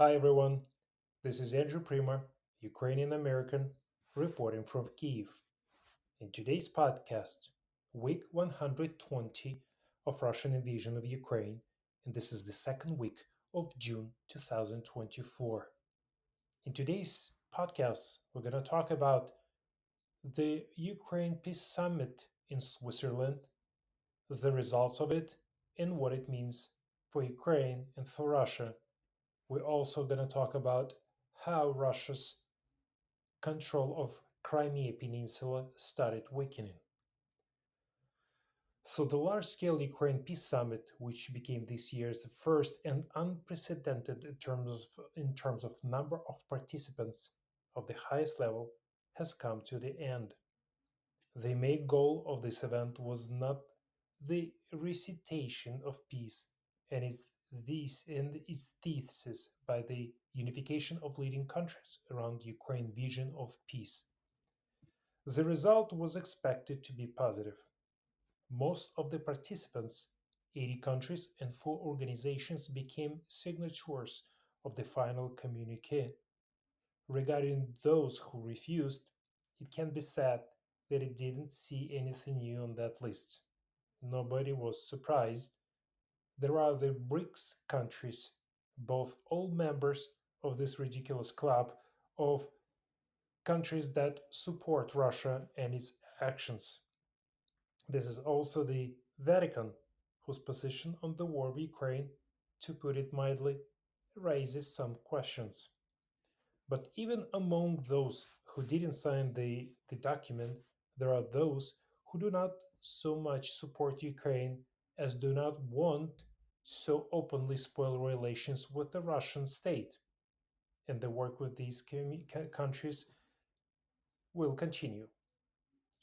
Hi everyone, this is Andrew Primer, Ukrainian American, reporting from Kyiv. In today's podcast, week 120 of Russian invasion of Ukraine, and this is the second week of June 2024. In today's podcast, we're going to talk about the Ukraine Peace Summit in Switzerland, the results of it, and what it means for Ukraine and for Russia. We're also going to talk about how Russia's control of Crimea Peninsula started weakening. So the large-scale Ukraine Peace Summit, which became this year's first and unprecedented in terms of number of participants of the highest level, has come to the end. The main goal of this event was not the recitation of peace and its thesis by the unification of leading countries around Ukraine's vision of peace. The result was expected to be positive. Most of the participants, 80 countries and four organizations, became signatories of the final communique. Regarding those who refused, it can be said that it didn't see anything new on that list. Nobody was surprised. There are the BRICS countries, both all members of this ridiculous club of countries that support Russia and its actions. This is also the Vatican, whose position on the war of Ukraine, to put it mildly, raises some questions. But even among those who didn't sign the document, there are those who do not so much support Ukraine as do not want so openly spoil relations with the Russian state. And the work with these countries will continue.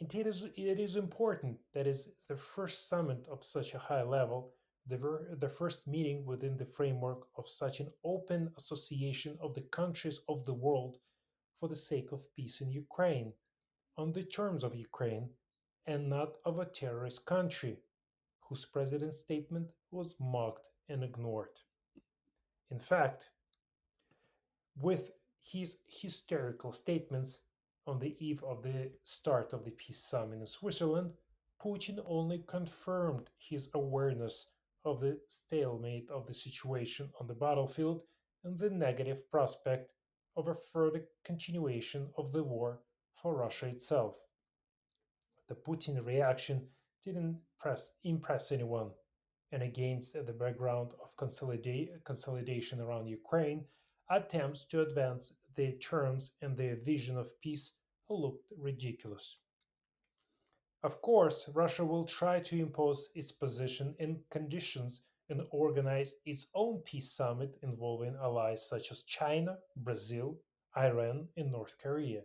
It is important that is the first summit of such a high level, the first meeting within the framework of such an open association of the countries of the world for the sake of peace in Ukraine, on the terms of Ukraine, and not of a terrorist country, whose president's statement was mocked and ignored. In fact, with his hysterical statements on the eve of the start of the peace summit in Switzerland, Putin only confirmed his awareness of the stalemate of the situation on the battlefield and the negative prospect of a further continuation of the war for Russia itself. The Putin reaction didn't impress anyone, and against the background of consolidation around Ukraine, attempts to advance their terms and their vision of peace looked ridiculous. Of course, Russia will try to impose its position and conditions and organize its own peace summit involving allies such as China, Brazil, Iran, and North Korea.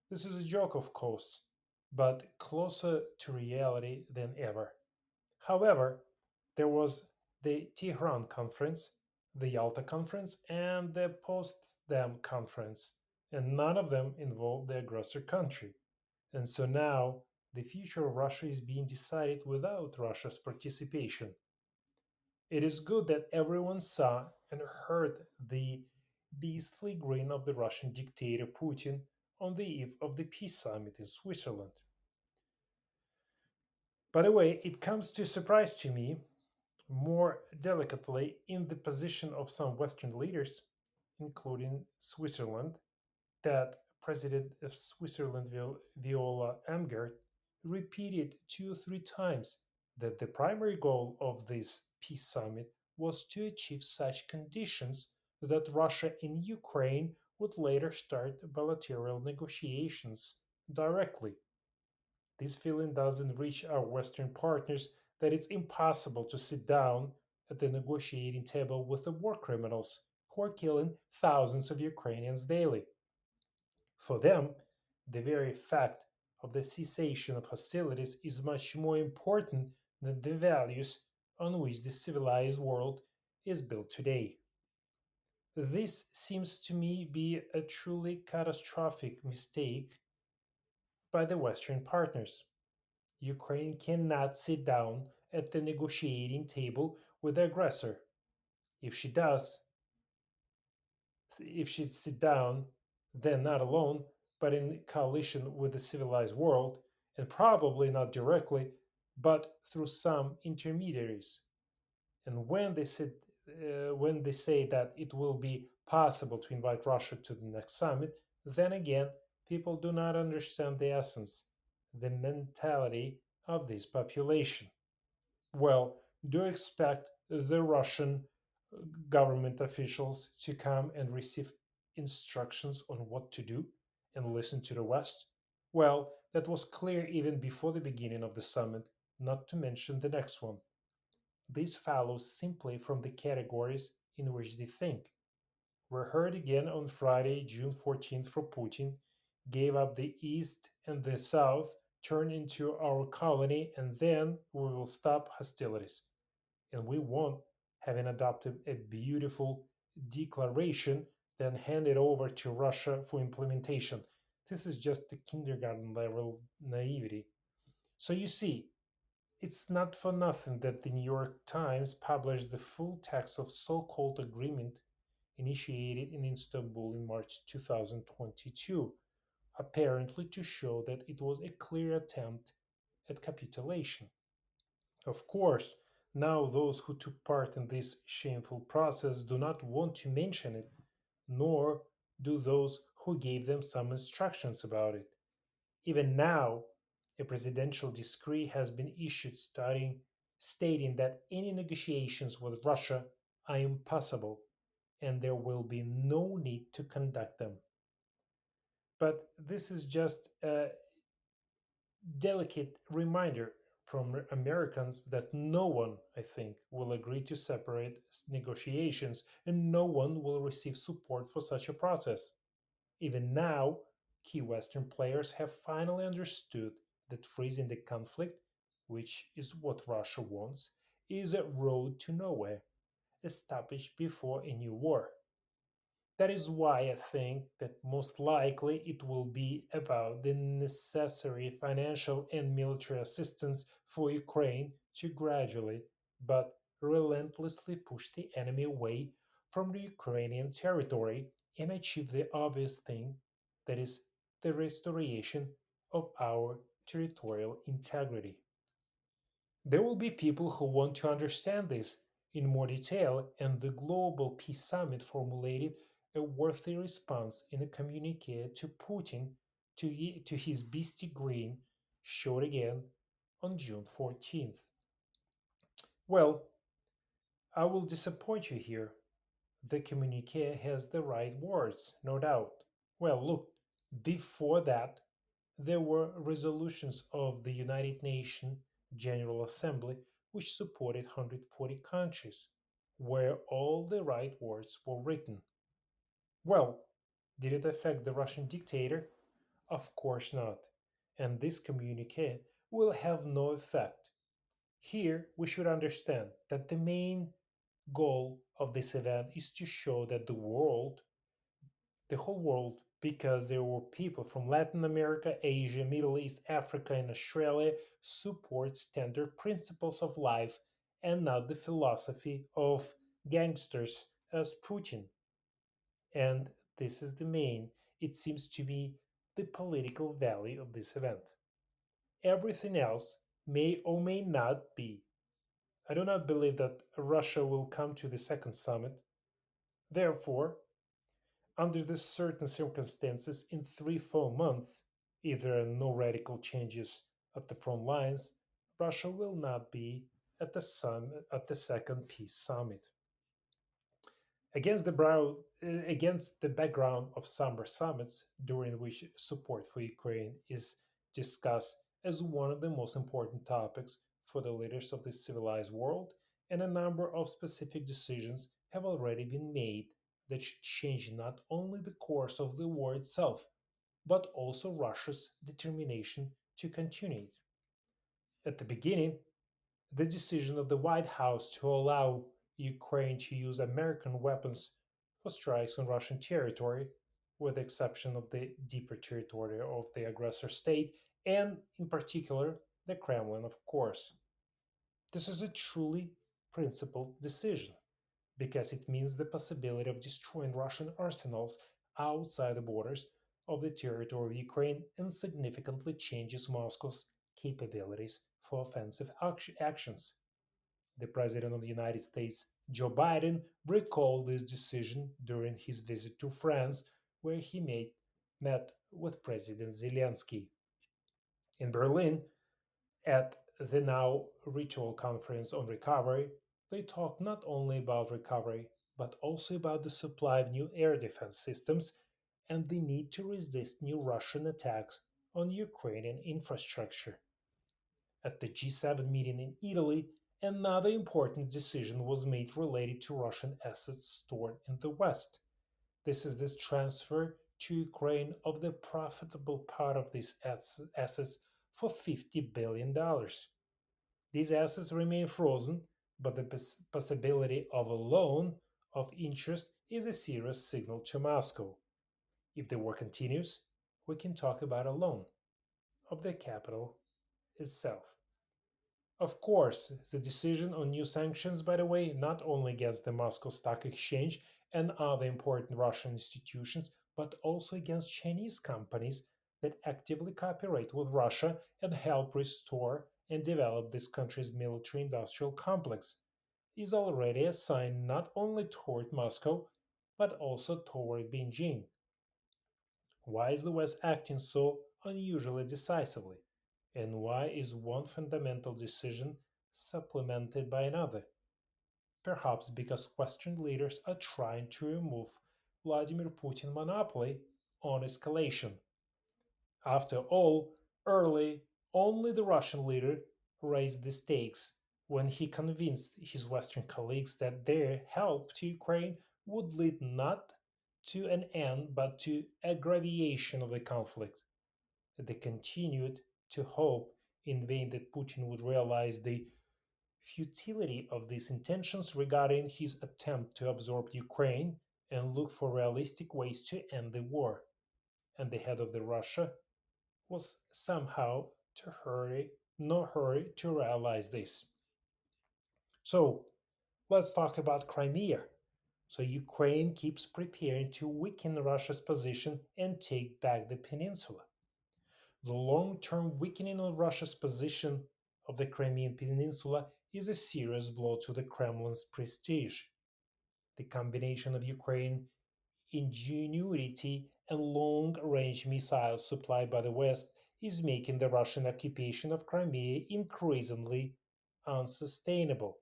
This is a joke, of course, but closer to reality than ever. However, there was the Tehran Conference, the Yalta Conference, and the Potsdam Conference, and none of them involved the aggressor country. And so now the future of Russia is being decided without Russia's participation. It is good that everyone saw and heard the beastly grin of the Russian dictator Putin on the eve of the peace summit in Switzerland. By the way, it comes to surprise to me, more delicately, in the position of some Western leaders, including Switzerland, that President of Switzerland Viola Amgert repeated 2 or 3 times that the primary goal of this peace summit was to achieve such conditions that Russia and Ukraine would later start bilateral negotiations directly. This feeling doesn't reach our Western partners that it's impossible to sit down at the negotiating table with the war criminals who are killing thousands of Ukrainians daily. For them, the very fact of the cessation of hostilities is much more important than the values on which the civilized world is built today. This seems to me be a truly catastrophic mistake by the Western partners. Ukraine cannot sit down at the negotiating table with the aggressor. If she does, if she'd sit down, then not alone, but in coalition with the civilized world, and probably not directly, but through some intermediaries. And when they say that it will be possible to invite Russia to the next summit, then again, people do not understand the essence, the mentality of this population. Well, do you expect the Russian government officials to come and receive instructions on what to do and listen to the West? Well, that was clear even before the beginning of the summit, not to mention the next one. This follows simply from the categories in which they think. We heard again on Friday, June 14th, from Putin, gave up the East and the South, turned into our colony, and then we will stop hostilities. And we won't, having adopted a beautiful declaration, then hand it over to Russia for implementation. This is just the kindergarten level naivety. So you see, it's not for nothing that the New York Times published the full text of so-called agreement initiated in Istanbul in March 2022, apparently to show that it was a clear attempt at capitulation. Of course, now those who took part in this shameful process do not want to mention it, nor do those who gave them some instructions about it. Even now, a presidential decree has been issued stating that any negotiations with Russia are impossible and there will be no need to conduct them. But this is just a delicate reminder from Americans that no one, I think, will agree to separate negotiations and no one will receive support for such a process. Even now, key Western players have finally understood that freezing the conflict, which is what Russia wants, is a road to nowhere, established before a new war. That is why I think that most likely it will be about the necessary financial and military assistance for Ukraine to gradually but relentlessly push the enemy away from the Ukrainian territory and achieve the obvious thing, that is, the restoration of our territorial integrity. There will be people who want to understand this in more detail, and the Global Peace Summit formulated a worthy response in a communique to Putin to his beastie grin showed again on June 14th. Well, I will disappoint you here. The communique has the right words, no doubt. Well, look, before that, there were resolutions of the United Nations General Assembly which supported 140 countries, where all the right words were written. Well, did it affect the Russian dictator? Of course not. And this communique will have no effect. Here, we should understand that the main goal of this event is to show that the whole world, because there were people from Latin America, Asia, Middle East, Africa, and Australia, support standard principles of life and not the philosophy of gangsters as Putin. And this is the main, it seems to be the political value of this event. Everything else may or may not be. I do not believe that Russia will come to the second summit. Therefore, under the certain circumstances, in 3 4 months, if there are no radical changes at the front lines, Russia will not be at the second peace summit. Against the background of summer summits, during which support for Ukraine is discussed as one of the most important topics for the leaders of the civilized world, and a number of specific decisions have already been made that should change not only the course of the war itself, but also Russia's determination to continue it. At the beginning, the decision of the White House to allow Ukraine to use American weapons for strikes on Russian territory, with the exception of the deeper territory of the aggressor state, and in particular, the Kremlin, of course. This is a truly principled decision because it means the possibility of destroying Russian arsenals outside the borders of the territory of Ukraine and significantly changes Moscow's capabilities for offensive actions. The President of the United States, Joe Biden, recalled this decision during his visit to France, where he met with President Zelensky. In Berlin, at the now ritual conference on recovery, they talked not only about recovery, but also about the supply of new air defense systems and the need to resist new Russian attacks on Ukrainian infrastructure. At the G7 meeting in Italy, another important decision was made related to Russian assets stored in the West. This is the transfer to Ukraine of the profitable part of these assets for $50 billion. These assets remain frozen, but the possibility of a loan of interest is a serious signal to Moscow. If the war continues, we can talk about a loan of the capital itself. Of course, the decision on new sanctions, by the way, not only against the Moscow Stock Exchange and other important Russian institutions, but also against Chinese companies that actively cooperate with Russia and help restore and develop this country's military industrial complex, is already a sign not only toward Moscow, but also toward Beijing. Why is the West acting so unusually decisively? And why is one fundamental decision supplemented by another? Perhaps because Western leaders are trying to remove Vladimir Putin's monopoly on escalation. After all, early, only the Russian leader raised the stakes when he convinced his Western colleagues that their help to Ukraine would lead not to an end but to aggravation of the conflict. They continued to hope in vain that Putin would realize the futility of these intentions regarding his attempt to absorb Ukraine and look for realistic ways to end the war. And the head of the Russia was somehow to hurry, no hurry to realize this. So let's talk about Crimea. So Ukraine keeps preparing to weaken Russia's position and take back the peninsula. The long term weakening of Russia's position of the Crimean Peninsula is a serious blow to the Kremlin's prestige. The combination of Ukraine's ingenuity and long range missiles supplied by the West is making the Russian occupation of Crimea increasingly unsustainable.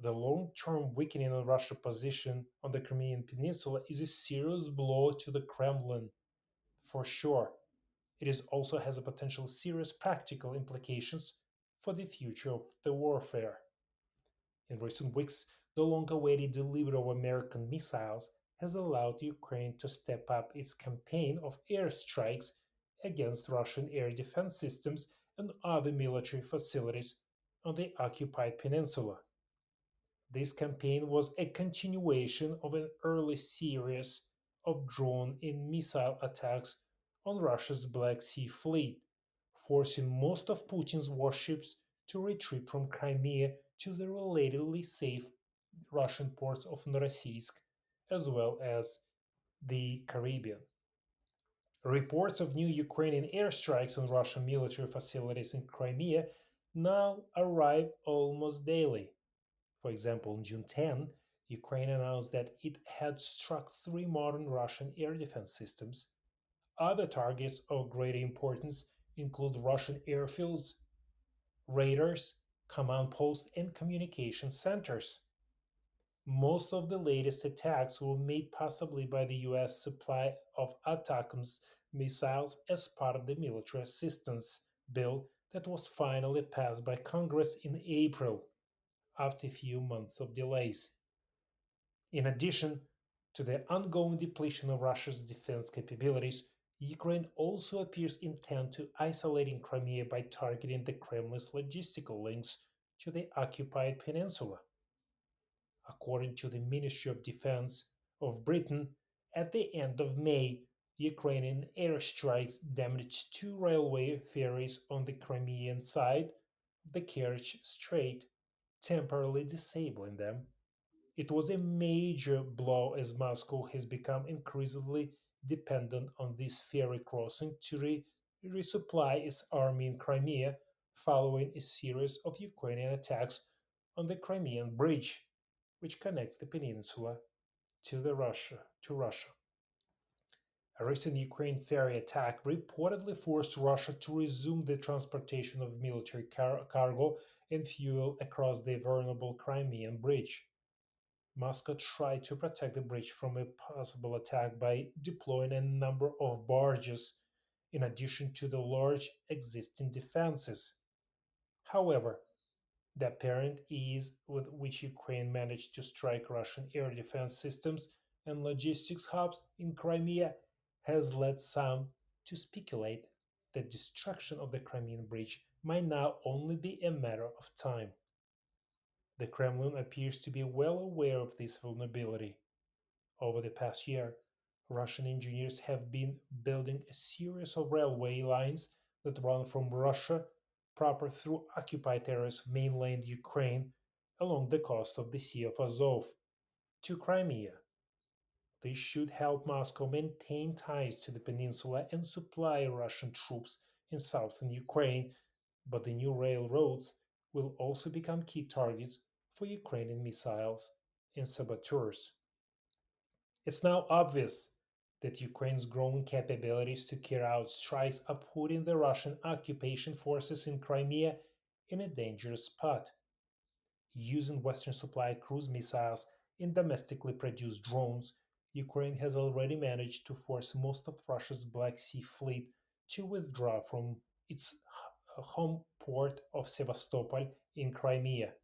The long term weakening of Russia's position on the Crimean Peninsula is a serious blow to the Kremlin, for sure. It is also has a potential serious practical implications for the future of the warfare. In recent weeks, the long-awaited delivery of American missiles has allowed Ukraine to step up its campaign of airstrikes against Russian air defense systems and other military facilities on the occupied peninsula. This campaign was a continuation of an early series of drone and missile attacks on Russia's Black Sea Fleet, forcing most of Putin's warships to retreat from Crimea to the relatively safe Russian ports of Novorossiysk, as well as the Caribbean. Reports of new Ukrainian airstrikes on Russian military facilities in Crimea now arrive almost daily. For example, on June 10, Ukraine announced that it had struck three modern Russian air defense systems. Other targets of greater importance include Russian airfields, radars, command posts, and communication centers. Most of the latest attacks were made possibly by the US supply of ATACMS missiles as part of the military assistance bill that was finally passed by Congress in April after a few months of delays. In addition to the ongoing depletion of Russia's defense capabilities, Ukraine also appears intent to isolating Crimea by targeting the Kremlin's logistical links to the occupied peninsula. According to the Ministry of Defense of Britain, at the end of May, Ukrainian airstrikes damaged two railway ferries on the Crimean side of the Kerch Strait, temporarily disabling them. It was a major blow as Moscow has become increasingly dependent on this ferry crossing to resupply its army in Crimea following a series of Ukrainian attacks on the Crimean Bridge, which connects the peninsula to Russia. A recent Ukraine ferry attack reportedly forced Russia to resume the transportation of military cargo and fuel across the vulnerable Crimean Bridge. Moscow tried to protect the bridge from a possible attack by deploying a number of barges in addition to the large existing defenses. However, the apparent ease with which Ukraine managed to strike Russian air defense systems and logistics hubs in Crimea has led some to speculate that destruction of the Crimean Bridge might now only be a matter of time. The Kremlin appears to be well aware of this vulnerability. Over the past year, Russian engineers have been building a series of railway lines that run from Russia proper through occupied areas of mainland Ukraine along the coast of the Sea of Azov to Crimea. This should help Moscow maintain ties to the peninsula and supply Russian troops in southern Ukraine, but the new railroads will also become key targets for Ukrainian missiles and saboteurs. It's now obvious that Ukraine's growing capabilities to carry out strikes are putting the Russian occupation forces in Crimea in a dangerous spot. Using Western supplied cruise missiles and domestically produced drones, Ukraine has already managed to force most of Russia's Black Sea fleet to withdraw from its home port of Sevastopol in Crimea.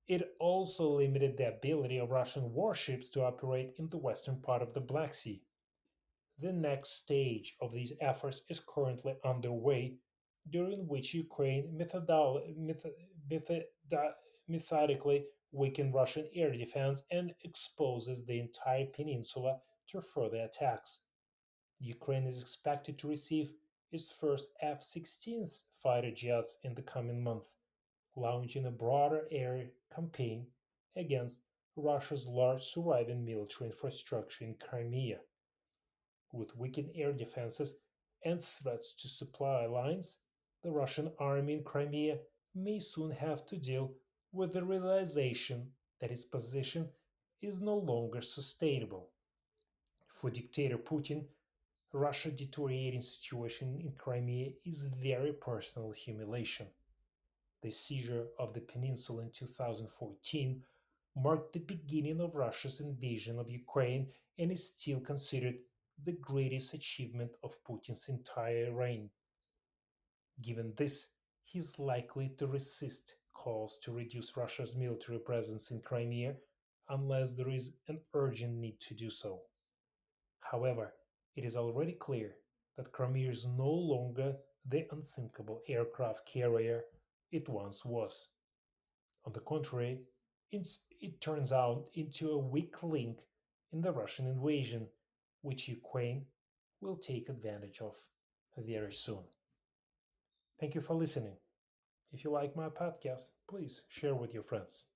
It also limited the ability of Russian warships to operate in the western part of the Black Sea. The next stage of these efforts is currently underway, during which Ukraine methodically weakens Russian air defense and exposes the entire peninsula to further attacks. Ukraine is expected to receive its first F 16 fighter jets in the coming month, launching a broader air campaign against Russia's large surviving military infrastructure in Crimea. With weakened air defenses and threats to supply lines, the Russian army in Crimea may soon have to deal with the realization that its position is no longer sustainable. For dictator Putin, Russia's deteriorating situation in Crimea is very personal humiliation. The seizure of the peninsula in 2014 marked the beginning of Russia's invasion of Ukraine and is still considered the greatest achievement of Putin's entire reign. Given this, he is likely to resist calls to reduce Russia's military presence in Crimea unless there is an urgent need to do so. However, it is already clear that Crimea is no longer the unsinkable aircraft carrier it once was. On the contrary, it turns out into a weak link in the Russian invasion, which Ukraine will take advantage of very soon. Thank you for listening. If you like my podcast, please share with your friends.